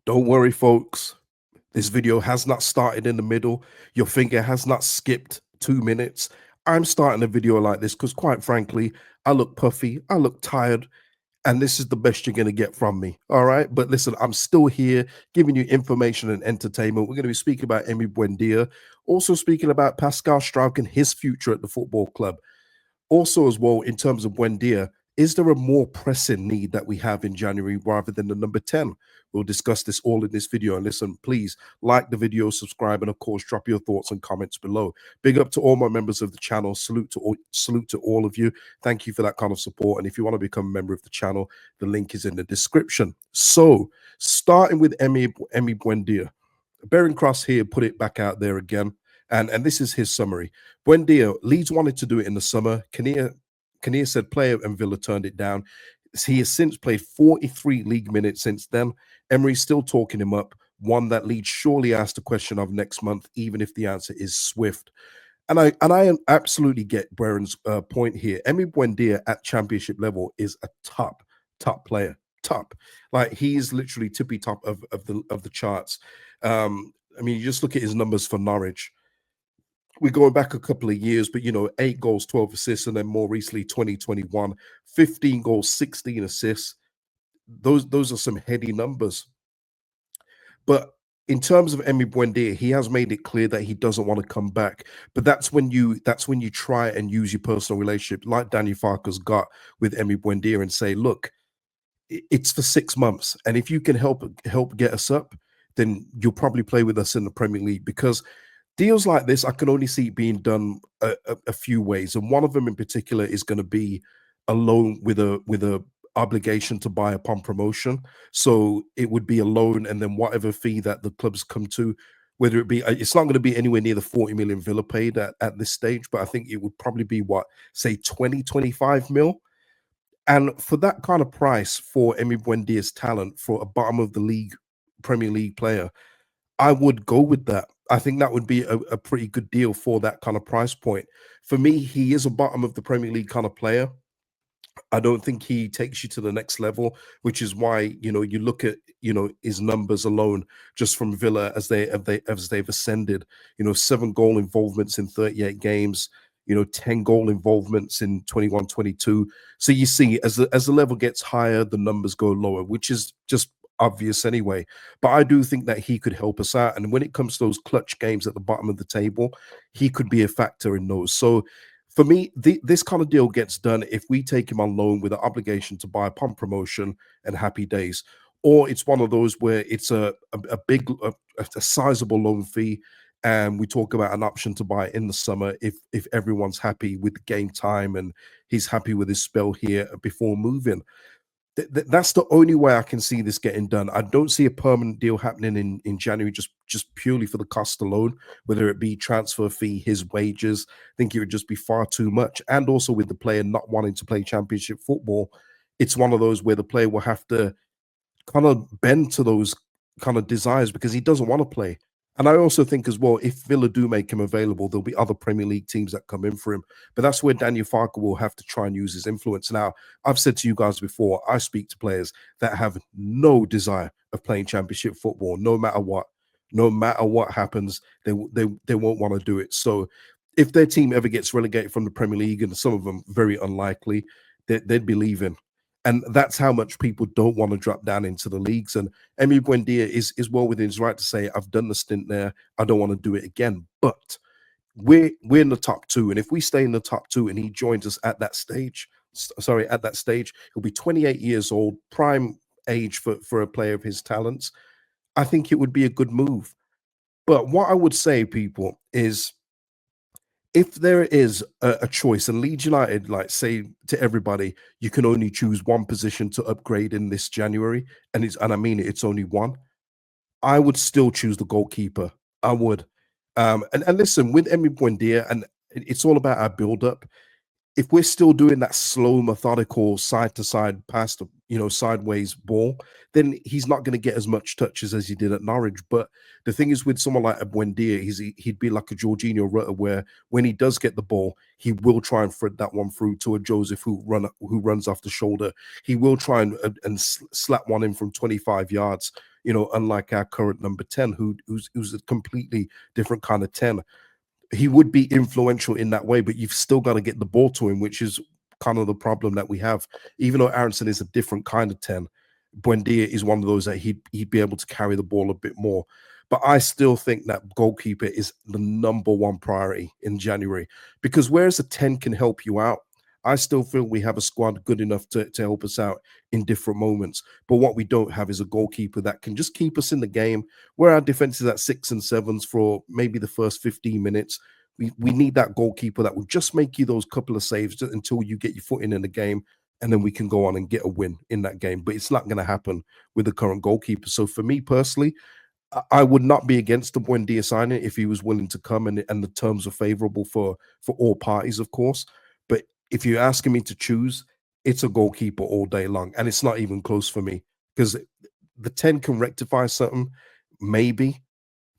Don't worry, folks. This video has not started in the middle. Your finger has not skipped 2 minutes. I'm starting a video like this because, quite frankly, I look puffy, I look tired, and this is the best you're going to get from me. All right. But listen, I'm still here giving you information and entertainment. We're going to be speaking about Emi Buendia, also speaking about Pascal Struijk and his future at the football club. Also, as well, in terms of Buendia, is there a more pressing need that we have in January rather than the number 10? We'll discuss this all in this video. And listen, please like the video, subscribe, and of course, drop your thoughts and comments below. Big up to all my members of the channel. Salute to all of you. Thank you for that kind of support. And if you want to become a member of the channel, the link is in the description. So, starting with Emi Buendia. Bearing Cross here put it back out there again. And this is his summary. Buendia, Leeds wanted to do it in the summer. Kinnear said player and Villa turned it down. He has since played 43 league minutes since then. Emery's still talking him up, one that Leeds surely asked the question of next month, even if the answer is swift. And I absolutely get Baron's point here. Emi Buendia at championship level is a top player. Top. Like, he is literally tippy top of the charts. I mean, you just look at his numbers for Norwich. We're going back a couple of years, but 8 goals, 12 assists, and then more recently 2021, 15 goals, 16 assists. Those are some heady numbers. But in terms of Emi Buendia, he has made it clear that he doesn't want to come back. But that's when you try and use your personal relationship, like Daniel Farke's got with Emi Buendia, and say, look, it's for 6 months, and if you can help get us up, then you'll probably play with us in the Premier League. Because deals like this, I can only see it being done a few ways, and one of them in particular is going to be a loan with a obligation to buy upon promotion. So it would be a loan, and then whatever fee that the clubs come to, whether it be, it's not going to be anywhere near the 40 million Villa paid at this stage, but I think it would probably be say 20-25 mil. And for that kind of price for Emi Buendia's talent, for a bottom of the league Premier League player, I would go with that. I think that would be a pretty good deal for that kind of price point. For me, he is a bottom of the Premier League kind of player. I don't think he takes you to the next level, which is why, you look at, his numbers alone just from Villa as they've ascended, 7 goal involvements in 38 games, 10 goal involvements in 21-22. So you see, as the level gets higher, the numbers go lower, which is just obvious anyway. But I do think that he could help us out. And when it comes to those clutch games at the bottom of the table, he could be a factor in those. So for me, this kind of deal gets done if we take him on loan with an obligation to buy upon promotion and happy days. Or it's one of those where it's a big, sizable loan fee, and we talk about an option to buy in the summer if everyone's happy with the game time and he's happy with his spell here before moving. That's the only way I can see this getting done. I don't see a permanent deal happening in January just purely for the cost alone, whether it be transfer fee, his wages. I think it would just be far too much. And also with the player not wanting to play championship football, it's one of those where the player will have to kind of bend to those kind of desires because he doesn't want to play. And I also think as well, if Villa do make him available, there'll be other Premier League teams that come in for him. But that's where Daniel Farke will have to try and use his influence. Now, I've said to you guys before, I speak to players that have no desire of playing championship football, no matter what. No matter what happens, they won't want to do it. So if their team ever gets relegated from the Premier League, and some of them very unlikely, they'd be leaving. And that's how much people don't want to drop down into the leagues. And Emi Buendia is well within his right to say, I've done the stint there. I don't want to do it again. But we're in the top 2. And if we stay in the top 2 and he joins us at that stage, he'll be 28 years old, prime age for a player of his talents. I think it would be a good move. But what I would say, people, is if there is a choice, and Leeds United, like, say to everybody, you can only choose one position to upgrade in this January, and I mean it's only one, I would still choose the goalkeeper. I would. And listen, with Emi Buendia, and it's all about our build-up. if we're still doing that slow, methodical side to side pass, to, sideways ball, then he's not going to get as much touches as he did at Norwich. But the thing is, with someone like a Buendia, he'd be like a Jorginho Rutter, where when he does get the ball, he will try and thread that one through to a Joseph who runs off the shoulder. He will try and slap one in from 25 yards. Unlike our current number 10, who's a completely different kind of 10. He would be influential in that way, but you've still got to get the ball to him, which is kind of the problem that we have. Even though Aronson is a different kind of 10, Buendia is one of those that he'd be able to carry the ball a bit more. But I still think that goalkeeper is the number one priority in January, because whereas a 10 can help you out, I still feel we have a squad good enough to help us out in different moments. But what we don't have is a goalkeeper that can just keep us in the game, where our defense is at 6 and 7s for maybe the first 15 minutes. We need that goalkeeper that will just make you those couple of saves until you get your foot in the game, and then we can go on and get a win in that game. But it's not going to happen with the current goalkeeper. So for me personally, I would not be against the Buendia signing if he was willing to come and the terms are favorable for all parties, of course. But if you're asking me to choose, it's a goalkeeper all day long, and it's not even close for me, because the 10 can rectify something, maybe.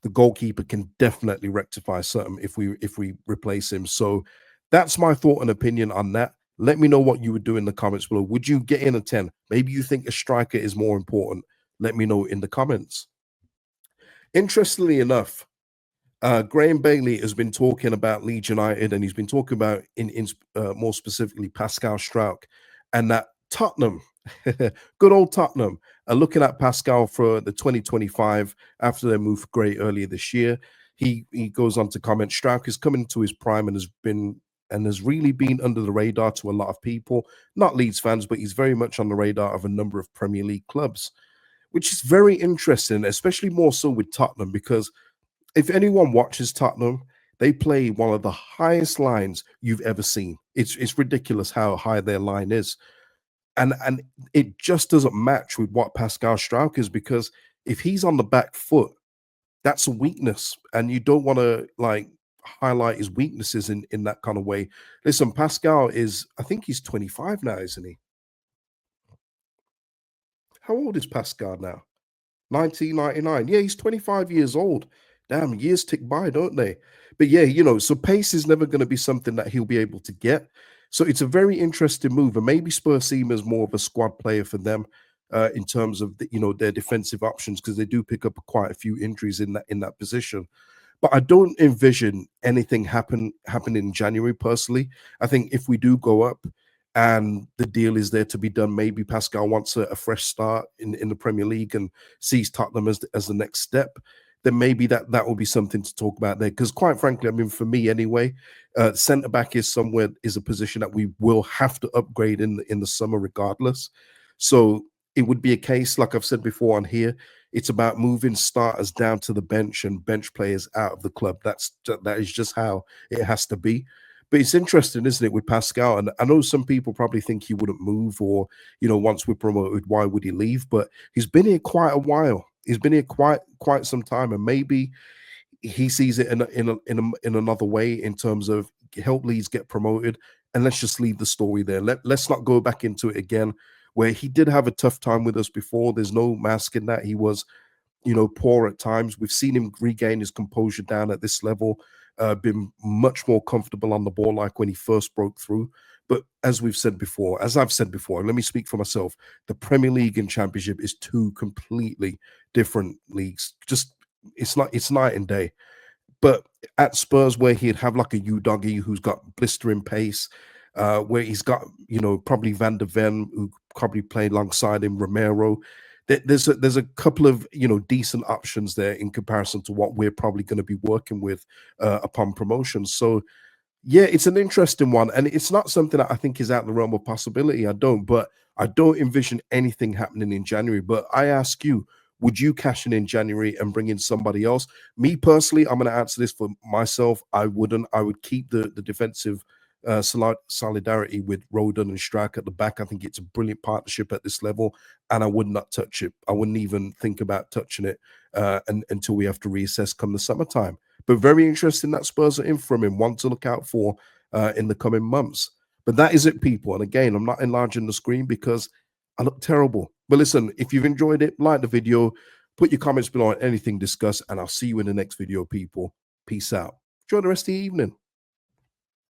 The goalkeeper can definitely rectify something if we replace him. So that's my thought and opinion on that. Let me know what you would do in the comments below. Would you get in a 10? Maybe you think a striker is more important. Let me know in the comments. Interestingly enough, Graham Bailey has been talking about Leeds United, and he's been talking about, in more specifically, Pascal Struijk, and that Tottenham, good old Tottenham, are looking at Pascal for the 2025 after their move for Gray earlier this year. He goes on to comment, Struijk is coming to his prime and has really been under the radar to a lot of people, not Leeds fans, but he's very much on the radar of a number of Premier League clubs, which is very interesting, especially more so with Tottenham, because if anyone watches Tottenham, they play one of the highest lines you've ever seen. It's ridiculous how high their line is. And it just doesn't match with what Pascal Struijk is, because if he's on the back foot, that's a weakness. And you don't want to highlight his weaknesses in that kind of way. Listen, Pascal I think he's 25 now, isn't he? How old is Pascal now? 1999. Yeah, he's 25 years old. Damn, years tick by, don't they? But yeah, so pace is never going to be something that he'll be able to get. So it's a very interesting move, and maybe Spurs see him as more of a squad player for them in terms of their defensive options, because they do pick up quite a few injuries in that position. But I don't envision anything happening in January personally. I think if we do go up and the deal is there to be done, maybe Pascal wants a fresh start in the Premier League and sees Tottenham as the next step, then maybe that will be something to talk about there. Because quite frankly, I mean, for me anyway, centre back is a position that we will have to upgrade in the summer regardless. So it would be a case, like I've said before on here, it's about moving starters down to the bench and bench players out of the club. That is just how it has to be. But it's interesting, isn't it, with Pascal? And I know some people probably think he wouldn't move, or once we're promoted, why would he leave? But he's been here quite a while. He's been here quite some time, and maybe he sees it in another way, in terms of help Leeds get promoted, and let's just leave the story there. Let's not go back into it again, where he did have a tough time with us before. There's no masking that. He was poor at times. We've seen him regain his composure down at this level, been much more comfortable on the ball, like when he first broke through. But as I've said before, and let me speak for myself, the Premier League and Championship is two completely different leagues. Just it's night and day. But at Spurs, where he'd have like a Doggy who's got blistering pace, where he's got probably Van der Ven, who probably played alongside him, Romero. There's a couple of decent options there in comparison to what we're probably going to be working with upon promotion. So yeah, it's an interesting one, and it's not something that I think is out of the realm of possibility. But I don't envision anything happening in January. But I ask you, would you cash in January and bring in somebody else? Me personally, I'm going to answer this for myself. I wouldn't. I would keep the defensive solidarity with Roden and Struijk at the back. I think it's a brilliant partnership at this level, and I would not touch it. I wouldn't even think about touching it until we have to reassess come the summertime. But very interesting that Spurs are in from him. One to look out for in the coming months. But that is it, people. And again, I'm not enlarging the screen because I look terrible. But listen, if you've enjoyed it, like the video, put your comments below on anything discussed, and I'll see you in the next video, people. Peace out. Enjoy the rest of the evening.